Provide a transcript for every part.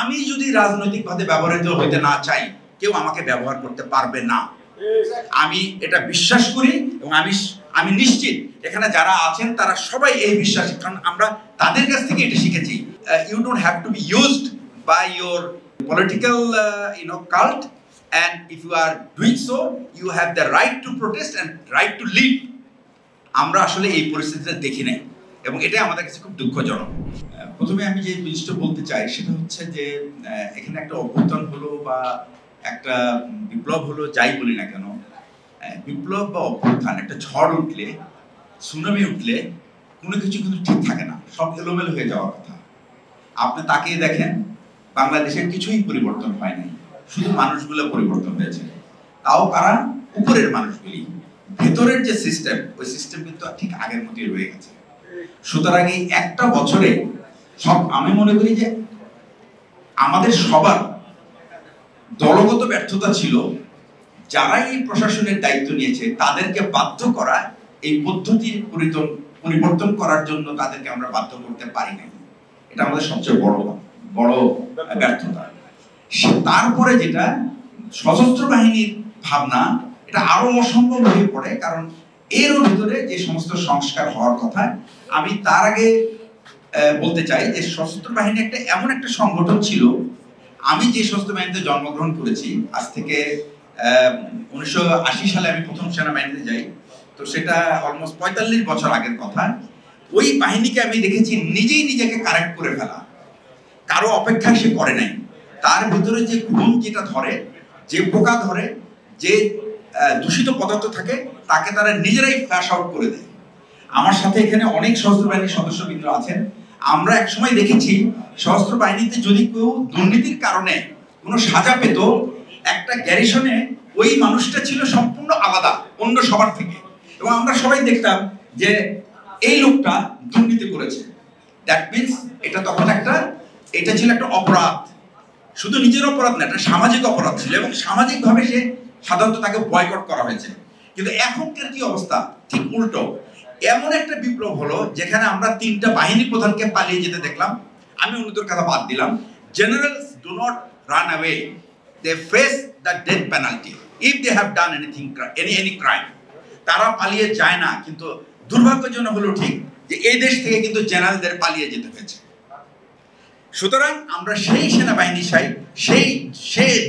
আমি যদি রাজনৈতিকভাবে ব্যবহৃত হইতে না চাই, কেউ আমাকে ব্যবহার করতে পারবে না। আমি এটা বিশ্বাস করি এবং আমি নিশ্চিত এখানে যারা আছেন তারা সবাই এই বিশ্বাসী, কারণ আমরা তাদের কাছ থেকে এটা শিখেছি। You don't have to be used by your political cult, and if you are doing so, you have the right to protest and right to live. আমরা আসলে এই পরিস্থিতিটা দেখি নাই এবং এটা আমাদের কাছে খুব দুঃখজনক। প্রথমে আমি যে জিনিসটা বলতে চাই সেটা হচ্ছে যে এখানে একটা অভ্যুত্থান হলো বা একটা বিপ্লব হলো, যাই বলি না কেন, বিপ্লব বা অভ্যুত্থান, একটা ঝড় উঠলে, সুনামি উঠলে কোনো কিছু কিন্তু ঠিক থাকে না, সব এলোমেলো হয়ে যাওয়ার কথা। আপনি তাকিয়ে দেখেন, বাংলাদেশের কিছুই পরিবর্তন হয় নাই, শুধু মানুষগুলো পরিবর্তন হয়েছে। তাও কারা? উপরের মানুষগুলি। ভেতরের যে সিস্টেম, ওই সিস্টেম কিন্তু ঠিক আগের মতোই রয়ে গেছে। সুতরাং এই একটা বছরে আমি মনে করি যে আমাদের সবার দলগত ব্যর্থতা ছিল। যারা এই প্রশাসনের দায়িত্ব নিয়েছে তাদেরকে বাধ্য করা, এই পদ্ধতি পরিবর্তন করার জন্য তাদেরকে আমরা বাধ্য করতে পারি নাই। এটা আমাদের সবচেয়ে বড় ব্যর্থতা। তারপরে যেটা সশস্ত্র বাহিনীর ভাবনা, এটা আরো অসম্ভব হয়ে পড়ে, কারণ এর ভিতরে যে সমস্ত সংস্কার হওয়ার কথা। আমি তার আগে বলতে চাই যে সশস্ত্র বাহিনী এমন একটা সংগঠন ছিল। আমি যে সশস্ত্র বাহিনীতে জন্মগ্রহণ করেছি, আজ থেকে 1980 সালে আমি প্রথম সেনাবাহিনীতে যাই, তো সেটা অলমোস্ট 45 বছর আগের কথা। ওই বাহিনীকে আমি দেখেছি নিজেই নিজেকে কারেক্ট করে ফেলা, কারো অপেক্ষা সে করে নাই। তার ভিতরে যে ঘুম যেটা ধরে, যে পোকা ধরে, যে দূষিত পদার্থ থাকে, তাকে তারা নিজেরাই ফ্ল্যাশ আউট করে দেয়। আমার সাথে এখানে অনেক সশস্ত্র বাহিনীর সদস্যবৃন্দ আছেন। আমরা একসময় দেখেছি সশস্ত্র বাহিনীতে যদি কেউ দুর্নীতির কারণে কোনো সাজা পেত, একটা গ্যারিসনে ওই মানুষটা ছিল সম্পূর্ণ আলাদা অন্য সবার থেকে, এবং আমরা সবাই দেখতাম যে এই লোকটা দুর্নীতি করেছে। দ্যাট মিনস এটা তখন এটা ছিল একটা অপরাধ, শুধু নিজের অপরাধ না, একটা সামাজিক অপরাধ ছিল, এবং সামাজিকভাবে সে সাধারণত তাকে বয়কট করা হয়েছে। কিন্তু এখনকার কি অবস্থা? ঠিক উল্টো। এমন একটা বিপ্লব হলো যেখানে আমরা 3টা বাহিনী প্রধানকে পালিয়ে যেতে দেখলাম। আমি অন্যদের কথা বাদ দিলাম। Generals do not run away, they face the death penalty if they have done any crime. তারা পালিয়ে যায় না, কিন্তু দুর্ভাগ্যজনক হলো ঠিক যে এই দেশ থেকে কিন্তু জেনারেলদের পালিয়ে যেতে হয়েছে। সুতরাং আমরা সেই সেনাবাহিনী চাই,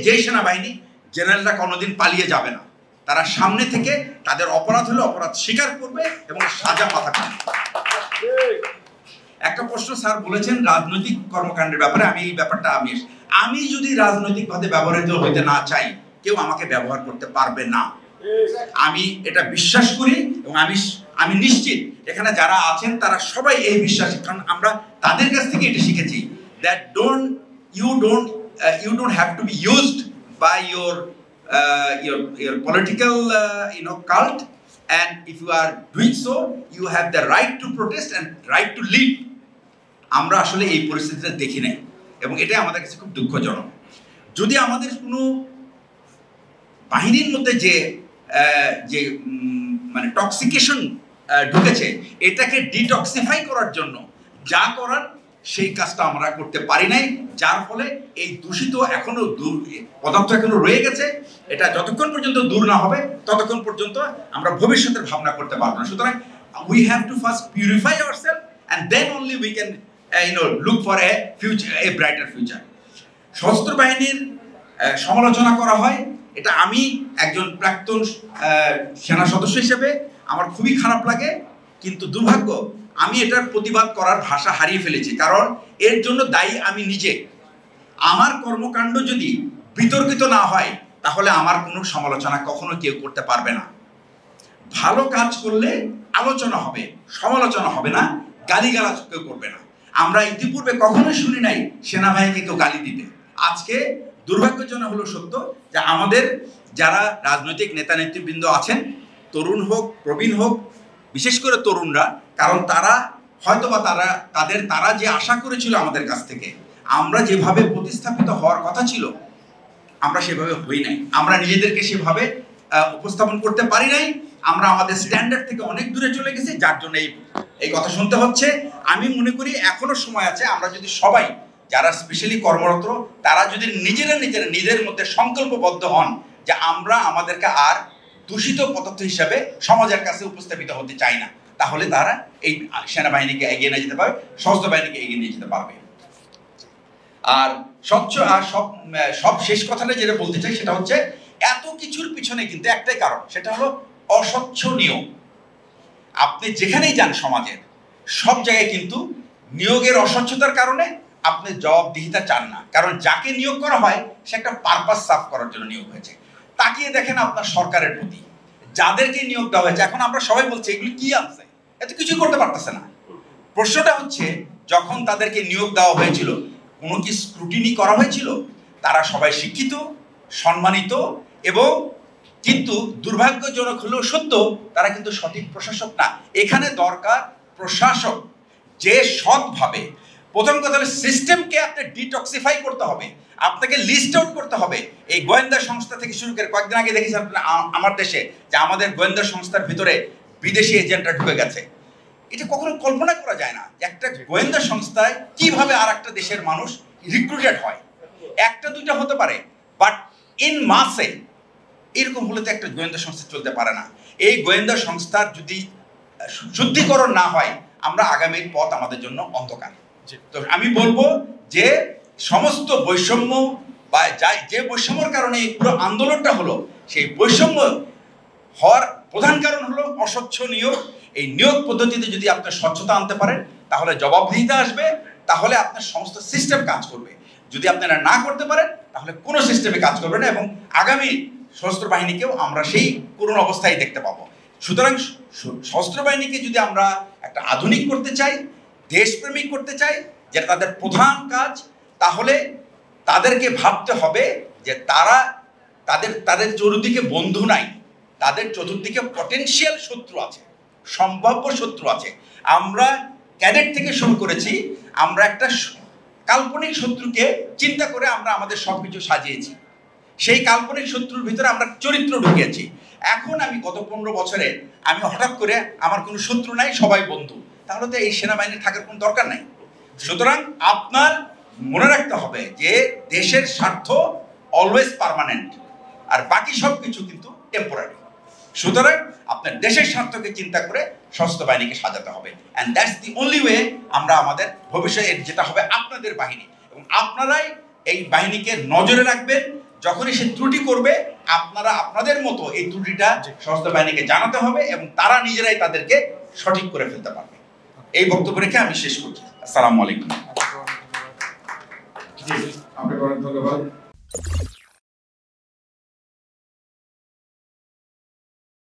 যে সেনাবাহিনী জেনারেলরা কোনোদিন পালিয়ে যাবে না, তারা সামনে থেকে তাদের অপরাধ হলে অপরাধ স্বীকার করবে এবং সাজা পাবে। একটা প্রশ্ন স্যার বলেছেন রাজনৈতিক কর্মকাণ্ডের ব্যাপারে। আমি এই ব্যাপারটা আমি যদি রাজনৈতিকভাবে ব্যবহৃত হইতে না চাই, কেউ আমাকে ব্যবহার করতে পারবে না। আমি এটা বিশ্বাস করি এবং আমি নিশ্চিত এখানে যারা আছেন তারা সবাই এই বিশ্বাসী, কারণ আমরা তাদের কাছ থেকে এটা শিখেছি। That you don't have to be used by your political cult, and if you are doing so, you have the right to protest and right to live. আমরা আসলে এই পরিস্থিতিটা দেখি নাই এবং এটা আমাদের কাছে খুব দুঃখজনক। যদি আমাদের কোনো বাহিনীর মধ্যে যে মানে টক্সিকেশন ঢুকেছে, এটাকে ডিটক্সিফাই করার জন্য যা করার সেই কাজটা আমরা করতে পারি নাই, যার ফলে এই দূষিত পদার্থ এখনো রয়ে গেছে। এটা যতক্ষণ পর্যন্ত দূর না হবে ততক্ষণ পর্যন্ত আমরা ভবিষ্যতের ভাবনা করতে পারবো না। সুতরাং we have to first purify ourselves and then only we can look for a brighter future. সশস্ত্র বাহিনীর সমালোচনা করা হয়, এটা আমি একজন প্রাক্তন সেনা সদস্য হিসেবে আমার খুবই খারাপ লাগে, কিন্তু দুর্ভাগ্য আমি এটার প্রতিবাদ করার ভাষা হারিয়ে ফেলেছি, কারণ এর জন্য দায়ী আমি নিজে। আমার কর্মকাণ্ড যদি বিতর্কিত না হয় তাহলে আমার কোনো সমালোচনা কখনো কেউ করতে পারবে না। ভালো কাজ করলে আলোচনা হবে, সমালোচনা হবে না, গালিগালাজ কেউ করবে না। আমরা ইতিপূর্বে কখনোই শুনি নাই সেনাবাহিনীকে কেউ গালি দিতে। আজকে দুর্ভাগ্যজনক হলো সত্য যে আমাদের যারা রাজনৈতিক নেতা নেতৃবৃন্দ আছেন, তরুণ হোক প্রবীণ হোক, বিশেষ করে তরুণরা, কারণ তারা হয়তোবা তারা যে আশা করেছিল আমাদের কাছ থেকে, আমরা যেভাবে প্রতিস্থাপিত হওয়ার কথা ছিল আমরা সেভাবে হই নাই, আমরা নিজেদেরকে সেভাবে উপস্থাপন করতে পারি নাই। আমরা আমাদের স্ট্যান্ডার্ড থেকে অনেক দূরে চলে গেছি, যার জন্য এই কথা শুনতে হচ্ছে। আমি মনে করি এখনো সময় আছে, আমরা যদি সবাই যারা স্পেশালি কর্মরত, তারা যদি নিজেদের মধ্যে সংকল্পবদ্ধ হন যে আমরা আমাদেরকে আর দূষিত পদার্থ হিসাবে সমাজের কাছে উপস্থাপিত হতে চাই না, তাহলে তারা এই সেনাবাহিনীকে এগিয়ে নিয়ে যেতে পারবে, সশস্ত্র বাহিনীকে এগিয়ে নিয়ে যেতে পারবে। আর সব শেষ কথাটা যেটা বলতে চাই সেটা হচ্ছে, এত কিছুর পিছনে কিন্তু একটাই কারণ, সেটা হলো অস্বচ্ছ নিয়োগ। আপনি যেখানেই যান সমাজের সব জায়গায় কিন্তু নিয়োগের অস্বচ্ছতার কারণে আপনি জবাবদিহিতা চান না, কারণ যাকে নিয়োগ করা হয় সে একটা পারপাস সার্ভ করার জন্য নিয়োগ হয়েছে। তাকিয়ে দেখেন আপনার সরকারের প্রতি যাদেরকে নিয়োগ দেওয়া হয়েছে, এখন আমরা সবাই বলছি এগুলি কি আনছে, এত কিছু করতে পারতেছে না। প্রশ্নটা হচ্ছে, যখন তাদেরকে নিয়োগ দেওয়া হয়েছিল কোনো কি স্ক্রুটিনি করা হয়েছিল? তারা সবাই শিক্ষিত, সম্মানিত, এবং কিন্তু দুর্ভাগ্যজনক হলেও সত্য, তারা কিন্তু সঠিক প্রশাসক না। এখানে দরকার প্রশাসক যে সৎভাবে, প্রথম কথা হলো সিস্টেমকে আপনি ডিটক্সিফাই করতে হবে, আপনাকে লিস্ট আউট করতে হবে। এই গোয়েন্দা সংস্থা থেকে শুরু করে, কয়েকদিন আগে দেখেছেন আমার দেশে যে আমাদের গোয়েন্দা সংস্থার ভিতরে বিদেশি এজেন্টরা ঢুকে গেছে। এটা কখনো কল্পনা করা যায় না একটা গোয়েন্দা সংস্থায় কিভাবে আর একটা দেশের মানুষ রিক্রুটেড হয়। একটা দুইটা হতে পারে, বাট ইন মাসে এরকম হলে তো একটা গোয়েন্দা সংস্থা চলতে পারে না। এই গোয়েন্দা সংস্থার যদি শুদ্ধিকরণ না হয়, আমরা আগামীর পথ আমাদের জন্য অন্ধকার। তো আমি বলবো যে সমস্ত বৈষম্য বা যে বৈষম্যর কারণে এই পুরো আন্দোলনটা হলো, সেই বৈষম্য হওয়ার প্রধান কারণ হলো অস্বচ্ছ নিয়োগ। এই নিয়োগ পদ্ধতিতে যদি আপনার স্বচ্ছতা আনতে পারেন, তাহলে জবাবদিহিতা আসবে, তাহলে আপনার সমস্ত সিস্টেম কাজ করবে। যদি আপনারা না করতে পারেন, তাহলে কোনো সিস্টেমে কাজ করবে না, এবং আগামী সশস্ত্র বাহিনীকেও আমরা সেই করুণ অবস্থায় দেখতে পাবো। সুতরাং সশস্ত্র বাহিনীকে যদি আমরা একটা আধুনিক করতে চাই, দেশপ্রেমিক করতে চাই, যেটা তাদের প্রধান কাজ, তাহলে তাদেরকে ভাবতে হবে যে তাদের চতুর্দিকে বন্ধু নাই, তাদের চতুর্দিকে পটেনশিয়াল শত্রু আছে, সম্ভাব্য শত্রু আছে। আমরা ক্যাডেট থেকে শুরু করেছি, আমরা একটা কাল্পনিক শত্রুকে চিন্তা করে আমরা আমাদের সবকিছু সাজিয়েছি। সেই কাল্পনিক শত্রুর ভিতরে আমরা চরিত্র ঢুকিয়েছি। এখন আমি গত 15 বছরে আমি হঠাৎ করে আমার কোনো শত্রু নাই, সবাই বন্ধু, তাহলে তো এই সেনাবাহিনী থাকার কোনো দরকার নাই। সুতরাং আপনার মনে রাখতে হবে যে দেশের স্বার্থ অলওয়েজ পার্মানেন্ট, আর বাকি সব কিছু কিন্তু টেম্পোরারি। সুতরাং আপনার দেশের স্বার্থকে চিন্তা করে সশস্ত্র বাহিনীকে সাজাতে হবে, and that's the only way. আমরা আমাদের ভবিষ্যতে যেটা হবে আপনাদের বাহিনী, এবং আপনারাই এই বাহিনীকে নজরে রাখবেন। যখনই সে ত্রুটি করবে, আপনারা আপনাদের মতো এই ত্রুটিটা সশস্ত্র বাহিনীকে জানাতে হবে, এবং তারা নিজেরাই তাদেরকে সঠিক করে ফেলতে পারবে। এই বক্তব্য রেখে আমি শেষ করছি। আসসালামু আলাইকুম। আপনাকে অনেক ধন্যবাদ।